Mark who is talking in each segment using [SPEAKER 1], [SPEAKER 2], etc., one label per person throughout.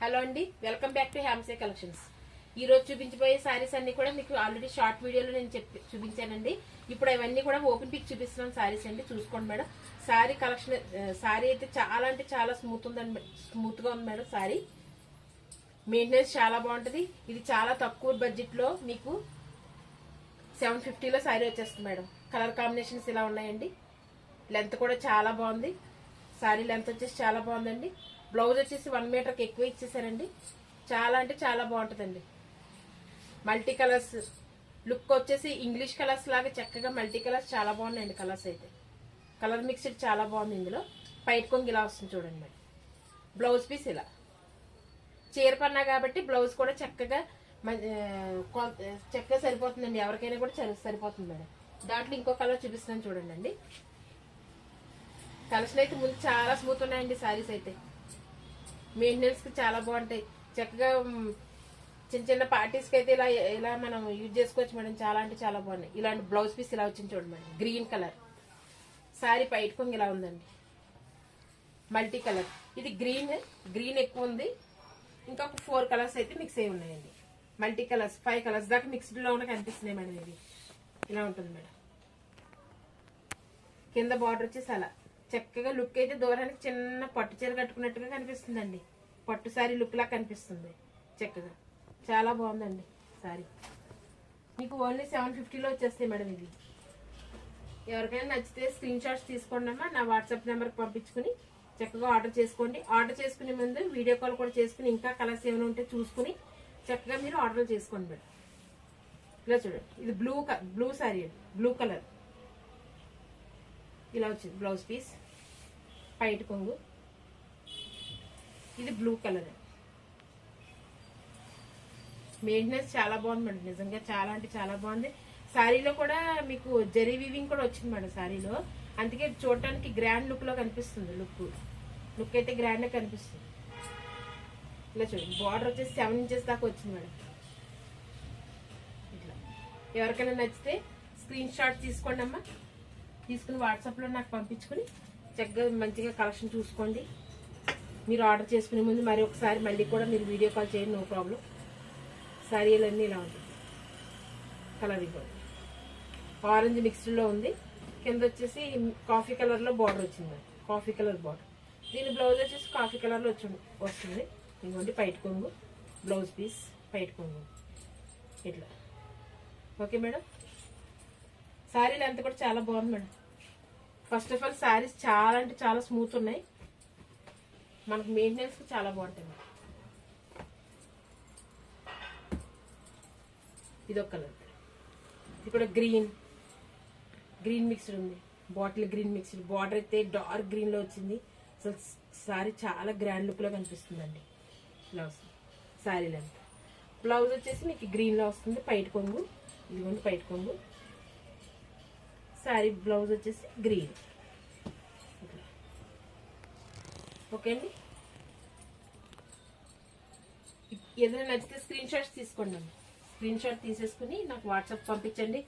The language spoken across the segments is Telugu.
[SPEAKER 1] హలో అండి, వెల్కమ్ బ్యాక్ టు హ్యామ్సే కలెక్షన్స్. ఈ రోజు చూపించబోయే సారీస్ అన్ని కూడా మీకు ఆల్రెడీ షార్ట్ వీడియోలో నేను చూపించానండి. ఇప్పుడు అవన్నీ కూడా ఓపెన్ పిక్ చూపిస్తున్నాను సారీస్ అండి, చూసుకోండి మేడం. సారీ కలెక్షన్, సారీ అయితే చాలా అంటే చాలా స్మూత్ గా ఉంది మేడం. సారీ మెయింటెనెన్స్ చాలా బాగుంటుంది. ఇది చాలా తక్కువ బడ్జెట్ లో మీకు 750లో సారీ వచ్చేస్తుంది మేడం. కలర్ కాంబినేషన్స్ ఇలా ఉన్నాయండి. లెంత్ కూడా చాలా బాగుంది. సారీ లెంత్ వచ్చేసి చాలా బాగుందండి. బ్లౌజ్ వచ్చేసి 1 మీటర్కి ఎక్కువ ఇచ్చేసారండి. చాలా అంటే చాలా బాగుంటుందండి. మల్టీ కలర్స్ లుక్ వచ్చేసి ఇంగ్లీష్ కలర్స్ లాగా చక్కగా మల్టీ కలర్స్ చాలా బాగున్నాయండి. కలర్స్ అయితే కలర్ మిక్స్డ్ చాలా బాగుంది. ఇందులో పైట్ కొంగు ఇలా వస్తుంది చూడండి మేడం. బ్లౌజ్ పీస్ ఇలా చీర పన్నా కాబట్టి బ్లౌజ్ కూడా చక్కగా చక్కగా సరిపోతుందండి. ఎవరికైనా కూడా సరిపోతుంది మేడం. దాంట్లో ఇంకో కలర్ చూపిస్తున్నాను చూడండి అండి. కలర్స్ అయితే ముందు చాలా స్మూత్ ఉన్నాయండి. సారీస్ అయితే మెయింటెనెన్స్ కి చాలా బాగుంటాయి. చక్కగా చిన్న చిన్న పార్టీస్ కి అయితే ఇలా ఇలా మనం యూజ్ చేసుకోవచ్చు మేడం. చాలా అంటే చాలా బాగున్నాయి. ఇలాంటి బ్లౌజ్ పీస్ ఇలా వచ్చింది చూడండి మేడం. గ్రీన్ కలర్ సారీ పైట్ కొంగు ఇలా ఉందండి. మల్టీ కలర్ ఇది గ్రీన్ ఎక్కువ ఉంది. ఇంకొక 4 కలర్స్ అయితే మిక్స్ అయి ఉన్నాయండి. మల్టీ కలర్స్ 5 కలర్స్ దాకా మిక్స్డ్ లో కనిపిస్తున్నాయి మేడం. ఇది ఇలా ఉంటుంది మేడం. కింద బార్డర్ వచ్చేసి అలా చక్కగా లుక్ అయితే దూరానికి చిన్న పట్టు చీర కట్టుకున్నట్టుగా కనిపిస్తుందండి. పట్టు సారీ లుక్ లా కనిపిస్తుంది. చక్కగా చాలా బాగుందండి. సారీ మీకు ఓన్లీ 750లో వచ్చేస్తాయి మేడం. ఇది ఎవరికైనా నచ్చితే స్క్రీన్ షాట్స్ తీసుకోండి అమ్మా. నా వాట్సాప్ నెంబర్కి పంపించుకుని చక్కగా ఆర్డర్ చేసుకోండి. ఆర్డర్ చేసుకునే ముందు వీడియో కాల్ కూడా చేసుకుని ఇంకా కలర్స్ ఏమైనా ఉంటే చూసుకుని చక్కగా మీరు ఆర్డర్ చేసుకోండి మేడం. ఇలా చూడండి, ఇది బ్లూ సారీ అండి. బ్లూ కలర్ ఇలా వచ్చింది బ్లౌజ్ పీస్, పైట్ కొంగు. ఇది బ్లూ కలర్. మెయింటెనెన్స్ చాలా బాగుంది మేడం. నిజంగా చాలా అంటే చాలా బాగుంది. శారీలో కూడా మీకు జరీ వీవింగ్ కూడా వచ్చింది మేడం శారీలో. అందుకే చూడటానికి గ్రాండ్ లుక్ లో కనిపిస్తుంది. లుక్ అయితే గ్రాండ్ గా కనిపిస్తుంది. ఇలా చూడండి, బార్డర్ వచ్చేసి 7 ఇంచెస్ దాకా వచ్చింది మేడం. ఇట్లా ఎవరికైనా నచ్చితే స్క్రీన్ షాట్ తీసుకోండి అమ్మా. తీసుకుని వాట్సాప్లో నాకు పంపించుకుని చక్కగా మంచిగా కలెక్షన్ చూసుకోండి. మీరు ఆర్డర్ చేసుకునే ముందు మరి ఒకసారి మళ్ళీ కూడా మీరు వీడియో కాల్ చేయండి, నో ప్రాబ్లం. శారీలన్నీ ఇలా ఉంటుంది. కలర్ ఇవ్వండి, ఆరెంజ్ మిక్స్డ్లో ఉంది. కింద వచ్చేసి కాఫీ కలర్లో బార్డర్ వచ్చింది. Coffee colour border. దీని బ్లౌజ్ వచ్చేసి కాఫీ కలర్లో వస్తుంది. ఇదిగోండి పైట్ కొంగు, బ్లౌజ్ పీస్, పైట్ కొంగు ఇట్లా. Okay madam. శారీ లెంత్ కూడా చాలా బాగుంది madam. First of all saris చాలా అంటే చాలా స్మూత్ ఉన్నాయి. మనకు మెయింటెనెన్స్ చాలా బాగుంటాయి మేడం. ఇదొక కలర్. ఇది కూడా గ్రీన్ మిక్స్డ్ ఉంది. Bottle green mixed. బార్డర్ అయితే డార్క్ గ్రీన్ లో వచ్చింది. అసలు శారీ చాలా గ్రాండ్ లుక్ లో కనిపిస్తుందండి. ఇలా వస్తుంది శారీ లెంత్. బ్లౌజ్ వచ్చేసి మీకు గ్రీన్ లో వస్తుంది. పైట్ కొంగు, ఇదిగోండి పైట్ కొంగు. శారీ బ్లౌజ్ వచ్చేసి గ్రీన్. ఓకే అండి. ఏదైనా నచ్చితే స్క్రీన్ షాట్స్ తీసుకోండి అండి. స్క్రీన్ షాట్ తీసేసుకుని నాకు వాట్సాప్ పంపించండి.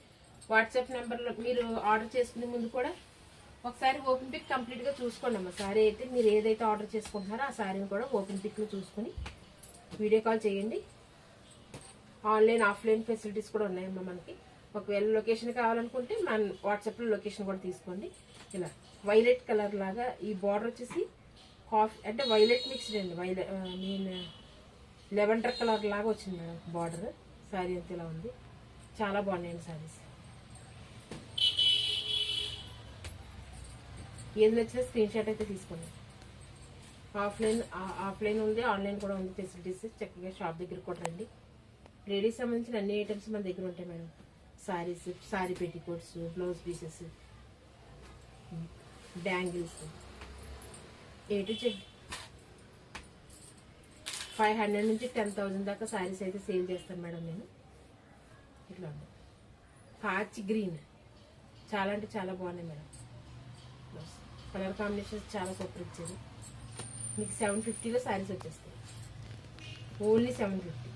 [SPEAKER 1] వాట్సాప్ నెంబర్లో మీరు ఆర్డర్ చేసుకునే ముందు కూడా ఒకసారి ఓపెన్ పిక్ కంప్లీట్గా చూసుకోండి అమ్మా. శారీ అయితే మీరు ఏదైతే ఆర్డర్ చేసుకుంటున్నారో ఆ శారీని కూడా ఓపెన్ పిక్లో చూసుకుని వీడియో కాల్ చేయండి. ఆన్లైన్ ఆఫ్లైన్ ఫెసిలిటీస్ కూడా ఉన్నాయమ్మా మనకి. ఒకవేళ లొకేషన్ కావాలనుకుంటే మన వాట్సాప్లో లొకేషన్ కూడా తీసుకోండి. ఇలా వైలెట్ కలర్ లాగా ఈ బార్డర్ వచ్చేసి కాఫీ అంటే వైలెట్ మిక్స్డ్ అండి. లెవెండర్ కలర్ లాగా వచ్చింది మేడం బార్డర్. శారీ అంతా ఇలా ఉంది. చాలా బాగున్నాయండి శారీస్. ఏది నచ్చినా స్క్రీన్ షాట్ అయితే తీసుకోండి. ఆఫ్లైన్ ఉంది, ఆన్లైన్ కూడా ఉంది ఫెసిలిటీస్. చక్కగా షాప్ దగ్గర కూడా రండి. లేడీస్ సంబంధించిన అన్ని ఐటమ్స్ మన దగ్గర ఉంటాయి madam. Saris, sorry petticoats, blouse pieces, bangles, A to Z 500 నుంచి 10,000 దాకా సారీస్ అయితే సేల్ చేస్తాను మేడం నేను. ఇట్లా ఉంది పాచ్ గ్రీన్. చాలా అంటే చాలా బాగున్నాయి మేడం. కలర్ కాంబినేషన్స్ చాలా సూపర్ ఇచ్చేది. మీకు 750లో సారీస్ వచ్చేస్తాయి. ఓన్లీ 750.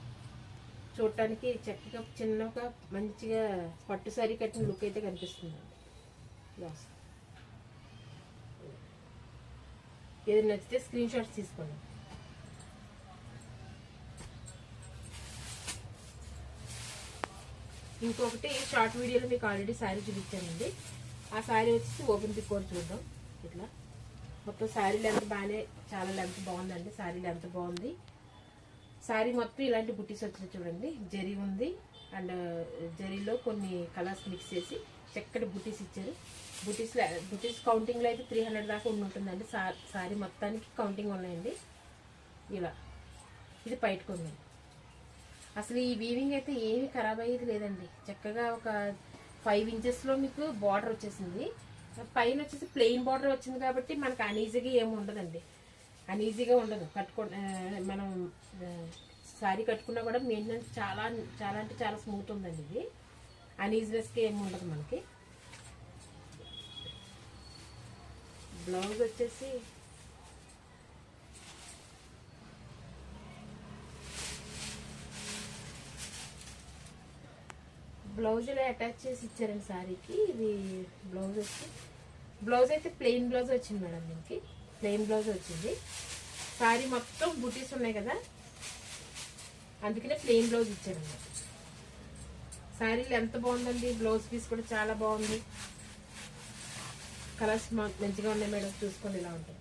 [SPEAKER 1] చూడటానికి చక్కగా చిన్నగా మంచిగా పట్టు సారీ కట్టిన లుక్ అయితే కనిపిస్తుంది. ఏదైనా నచ్చితే స్క్రీన్ షాట్స్ తీసుకోండి. ఇంకొకటి షార్ట్ వీడియోలో మీకు ఆల్రెడీ శారీ చూపించానండి. ఆ శారీ వచ్చేసి ఓపెన్ పిక్ కూడా చూద్దాం. ఇట్లా మొత్తం శారీ లెంత్ బాగానే, చాలా లెంత్ బాగుందండి. శారీ లెంత్ బాగుంది. శారీ మొత్తం ఇలాంటి బుటీస్ వచ్చినాయి చూడండి. జరీ ఉంది అండ్ జరీలో కొన్ని కలర్స్ మిక్స్ చేసి చక్కటి బుటీస్ ఇచ్చారు. బుటీస్ కౌంటింగ్లో అయితే 300 దాకా ఉంటుందండి. శారీ మొత్తానికి కౌంటింగ్ ఉన్నాయండి. ఇలా ఇది బయటకు ఉంది. అసలు ఈ వీవింగ్ అయితే ఏమీ ఖరాబ్ అయ్యేది లేదండి. చక్కగా ఒక 5 ఇంచెస్లో మీకు బార్డర్ వచ్చేసింది. పైన వచ్చేసి ప్లెయిన్ బార్డర్ వచ్చింది కాబట్టి మనకు అనీజీగా ఏమి ఉండదండి. అనీజీగా ఉండదు. మనం శారీ కట్టుకున్నా కూడా మెయింటెనెన్స్ చాలా చాలా అంటే చాలా స్మూత్ ఉందండి. ఇది అనీజినెస్కి ఏమి ఉండదు మనకి. బ్లౌజ్ వచ్చేసి బ్లౌజ్ ఇలా అటాచ్ చేసి ఇచ్చారండి శారీకి. ఇది బ్లౌజ్ అయితే ప్లెయిన్ బ్లౌజ్ వచ్చింది మేడం. దీనికి ప్లెయిన్ బ్లౌజ్ వచ్చింది. శారీ మొత్తం బుటీస్ ఉన్నాయి కదా, అందుకనే ప్లెయిన్ బ్లౌజ్ ఇచ్చారన్నమాట. శారీలు ఎంత బాగుందండి. బ్లౌజ్ పీస్ కూడా చాలా బాగుంది. కలర్స్ మంచిగా ఉన్నాయి మేడం. చూసుకోండి ఇలా ఉంటుంది.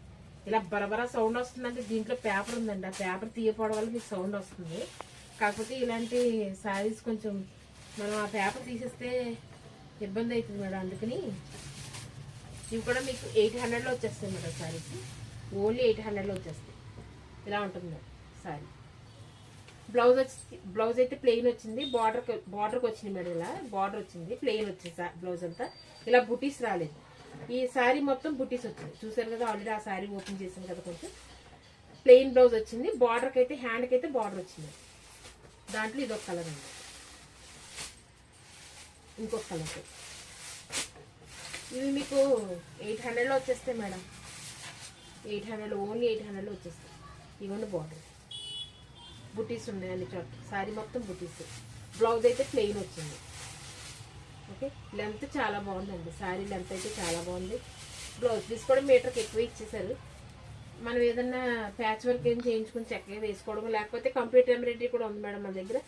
[SPEAKER 1] ఇలా బరబరా సౌండ్ వస్తుందంటే దీంట్లో పేపర్ ఉందండి. ఆ పేపర్ తీయకపోవడం వల్ల మీకు సౌండ్ వస్తుంది. కాకపోతే ఇలాంటి శారీస్ కొంచెం మనం ఆ పేపర్ తీసేస్తే ఇబ్బంది అవుతుంది మేడం. అందుకని ఇవి కూడా మీకు 800లో వచ్చేస్తాయి మేడం. శారీస్ ఓన్లీ 800లో వచ్చేస్తాయి. ఇలా ఉంటుంది మేడం శారీ. బ్లౌజ్ అయితే ప్లెయిన్ వచ్చింది. బార్డర్కి వచ్చింది మేడం. ఇలా బార్డర్ వచ్చింది, ప్లెయిన్ వచ్చింది బ్లౌజ్ అంతా. ఇలా బుటీస్ రాలేదు. ఈ శారీ మొత్తం బుటీస్ వచ్చింది. చూసారు కదా, ఆల్రెడీ ఆ శారీ ఓపెన్ చేసింది కదా. కొంచెం ప్లెయిన్ బ్లౌజ్ వచ్చింది. బార్డర్కి అయితే హ్యాండ్కి అయితే బార్డర్ వచ్చింది. దాంట్లో ఇదొక కలర్ అండి. ఇంకొక కలర్ ఇవి మీకు 800లో వచ్చేస్తాయి మేడం. 800 ఓన్లీ 800లో వచ్చేస్తాయి. ఇవన్నీ బార్డర్ బుటీస్ ఉన్నాయి అన్ని చోట్ల. శారీ మొత్తం బుటీస్. బ్లౌజ్ అయితే ప్లెయిన్ వచ్చింది. ఓకే, లెంత్ చాలా బాగుందండి. శారీ లెంత్ అయితే చాలా బాగుంది. బ్లౌజ్ పీస్ కూడా మీటర్కి ఎక్కువ ఇచ్చేసారు. మనం ఏదన్నా ప్యాచ్ వర్క్ ఏం చేయించుకుని చక్కగా వేసుకోవడం, లేకపోతే కంప్లీట్ ఎంబ్రాయిడరీ కూడా ఉంది మేడం మన దగ్గర.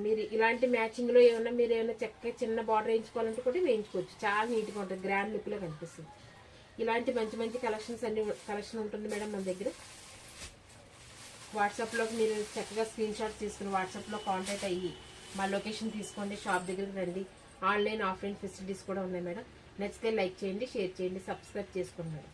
[SPEAKER 1] మీరు ఇలాంటి మ్యాచింగ్లో మీరు ఏమైనా చక్కగా చిన్న బార్డర్ వేయించుకోవాలంటే కూడా వేయించుకోవచ్చు. చాలా నీట్గా ఉంటుంది. గ్రాండ్ లుక్లో కనిపిస్తుంది. ఇలాంటి మంచి మంచి కలెక్షన్ ఉంటుంది మేడం మన దగ్గర. వాట్సాప్లోకి మీరు చక్కగా స్క్రీన్ షాట్ తీసుకుని వాట్సాప్లో కాంటాక్ట్ అయ్యి మా లొకేషన్ తీసుకోండి. షాప్ దగ్గరికి రండి. ఆన్లైన్ ఆఫ్లైన్ ఫెసిలిటీస్ కూడా ఉన్నాయి మేడం. నచ్చితే లైక్ చేయండి, షేర్ చేయండి, సబ్స్క్రైబ్ చేసుకోండి మేడం.